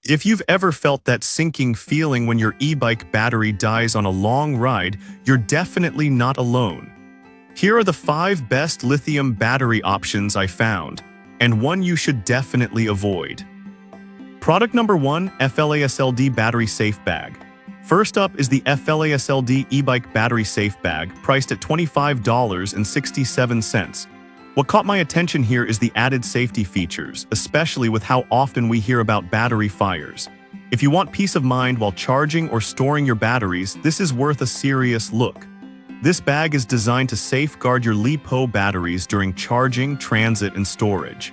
If you've ever felt that sinking feeling when your e-bike battery dies on a long ride, you're definitely not alone. Here are the 5 best lithium battery options I found, and one you should definitely avoid. Product number 1, FLASLD Battery Safe Bag. First up is the FLASLD e-bike battery safe bag, priced at $25.67. What caught my attention here is the added safety features, especially with how often we hear about battery fires. If you want peace of mind while charging or storing your batteries, this is worth a serious look. This bag is designed to safeguard your LiPo batteries during charging, transit, and storage.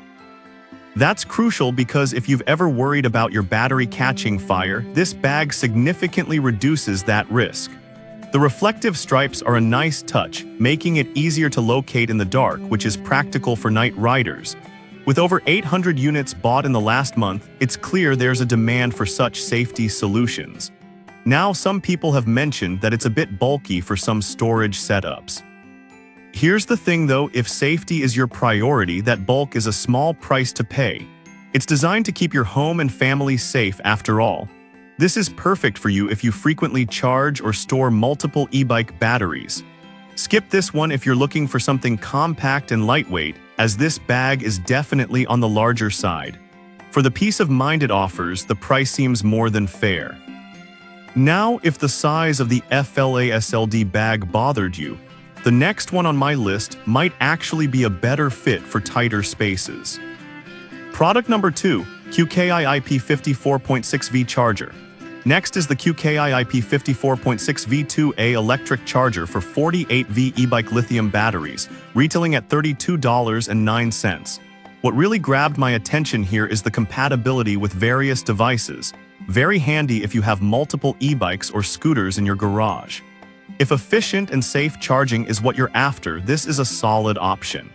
That's crucial because if you've ever worried about your battery catching fire, this bag significantly reduces that risk. The reflective stripes are a nice touch, making it easier to locate in the dark, which is practical for night riders. With over 800 units bought in the last month, it's clear there's a demand for such safety solutions. Now, some people have mentioned that it's a bit bulky for some storage setups. Here's the thing though, if safety is your priority, that bulk is a small price to pay. It's designed to keep your home and family safe after all. This is perfect for you if you frequently charge or store multiple e-bike batteries. Skip this one if you're looking for something compact and lightweight, as this bag is definitely on the larger side. For the peace of mind it offers, the price seems more than fair. Now, if the size of the FLASLD bag bothered you, the next one on my list might actually be a better fit for tighter spaces. Product number 2, QKI IP54.6V Charger. Next is the QKI IP54.6V2A electric charger for 48V e-bike lithium batteries, retailing at $32.09. What really grabbed my attention here is the compatibility with various devices, very handy if you have multiple e-bikes or scooters in your garage. If efficient and safe charging is what you're after, this is a solid option.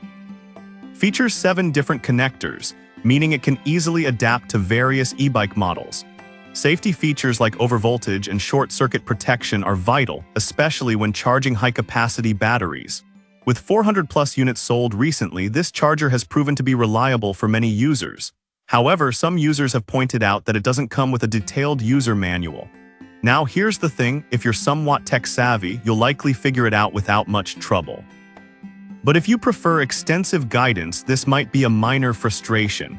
Features 7 different connectors, meaning it can easily adapt to various e-bike models. Safety features like overvoltage and short-circuit protection are vital, especially when charging high-capacity batteries. With 400+ units sold recently, this charger has proven to be reliable for many users. However, some users have pointed out that it doesn't come with a detailed user manual. Now here's the thing, if you're somewhat tech-savvy, you'll likely figure it out without much trouble. But if you prefer extensive guidance, this might be a minor frustration.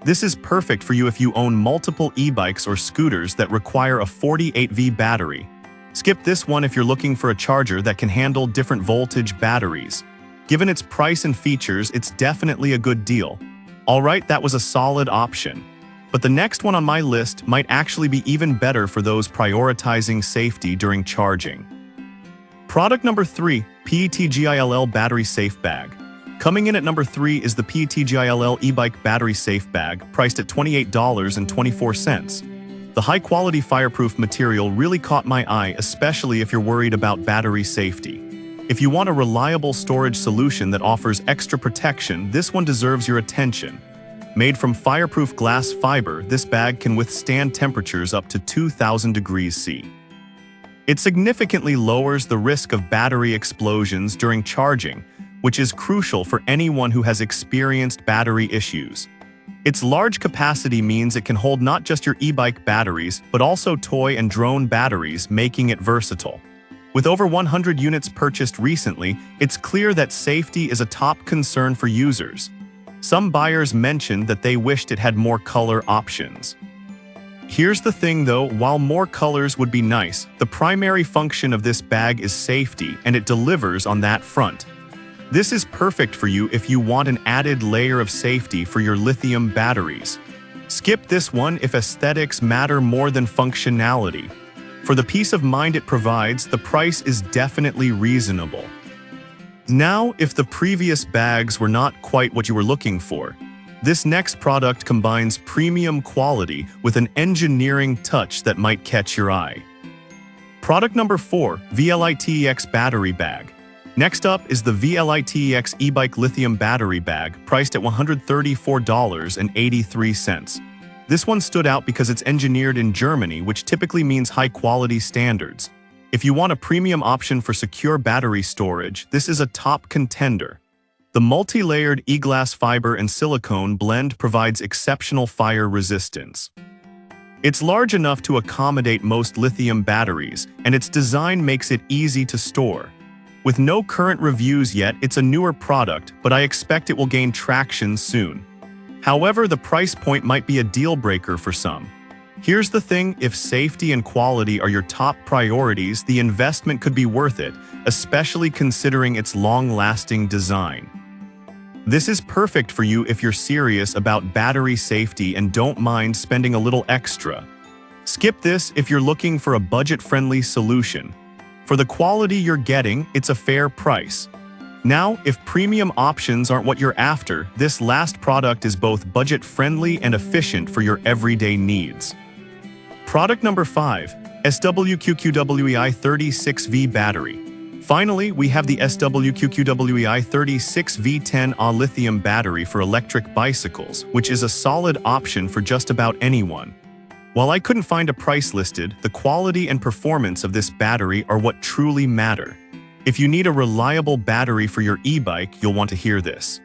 This is perfect for you if you own multiple e-bikes or scooters that require a 48V battery. Skip this one if you're looking for a charger that can handle different voltage batteries. Given its price and features, it's definitely a good deal. Alright, that was a solid option. But the next one on my list might actually be even better for those prioritizing safety during charging. Product number 3, PETGILL Battery Safe Bag. Coming in at number 3 is the PETGILL e-bike battery safe bag, priced at $28.24. The high-quality fireproof material really caught my eye, especially if you're worried about battery safety. If you want a reliable storage solution that offers extra protection, this one deserves your attention. Made from fireproof glass fiber, this bag can withstand temperatures up to 2000 degrees C. It significantly lowers the risk of battery explosions during charging, which is crucial for anyone who has experienced battery issues. Its large capacity means it can hold not just your e-bike batteries, but also toy and drone batteries, making it versatile. With over 100 units purchased recently, it's clear that safety is a top concern for users. Some buyers mentioned that they wished it had more color options. Here's the thing though, while more colors would be nice, the primary function of this bag is safety, and it delivers on that front. This is perfect for you if you want an added layer of safety for your lithium batteries. Skip this one if aesthetics matter more than functionality. For the peace of mind it provides, the price is definitely reasonable. Now, if the previous bags were not quite what you were looking for, this next product combines premium quality with an engineering touch that might catch your eye. Product number 4, VLITEX Battery Bag. Next up is the VLITEX e-bike lithium battery bag, priced at $134.83. This one stood out because it's engineered in Germany, which typically means high-quality standards. If you want a premium option for secure battery storage, this is a top contender. The multi-layered e-glass fiber and silicone blend provides exceptional fire resistance. It's large enough to accommodate most lithium batteries, and its design makes it easy to store. With no current reviews yet, it's a newer product, but I expect it will gain traction soon. However, the price point might be a deal breaker for some. Here's the thing, if safety and quality are your top priorities, the investment could be worth it, especially considering its long-lasting design. This is perfect for you if you're serious about battery safety and don't mind spending a little extra. Skip this if you're looking for a budget-friendly solution. For the quality you're getting, it's a fair price. Now, if premium options aren't what you're after, this last product is both budget-friendly and efficient for your everyday needs. Product number 5, SWQQWEI36V Battery. Finally, we have the SWQQWEI36V10A lithium battery for electric bicycles, which is a solid option for just about anyone. While I couldn't find a price listed, the quality and performance of this battery are what truly matter. If you need a reliable battery for your e-bike, you'll want to hear this.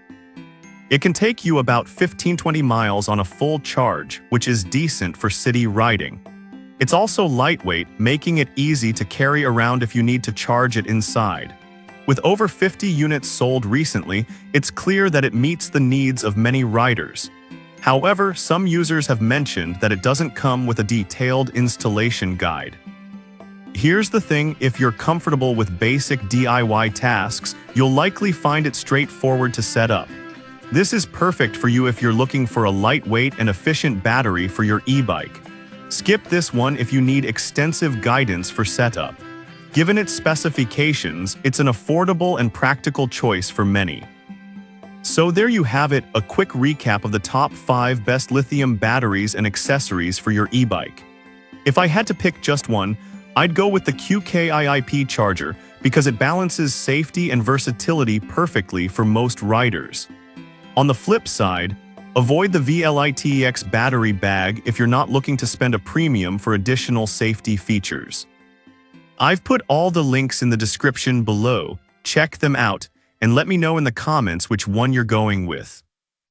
It can take you about 15-20 miles on a full charge, which is decent for city riding. It's also lightweight, making it easy to carry around if you need to charge it inside. With over 50 units sold recently, it's clear that it meets the needs of many riders. However, some users have mentioned that it doesn't come with a detailed installation guide. Here's the thing, if you're comfortable with basic DIY tasks, you'll likely find it straightforward to set up. This is perfect for you if you're looking for a lightweight and efficient battery for your e-bike. Skip this one if you need extensive guidance for setup. Given its specifications, it's an affordable and practical choice for many. So there you have it, a quick recap of the top 5 best lithium batteries and accessories for your e-bike. If I had to pick just one, I'd go with the QKIIP charger because it balances safety and versatility perfectly for most riders. On the flip side, avoid the VLITEX battery bag if you're not looking to spend a premium for additional safety features. I've put all the links in the description below. Check them out and let me know in the comments which one you're going with.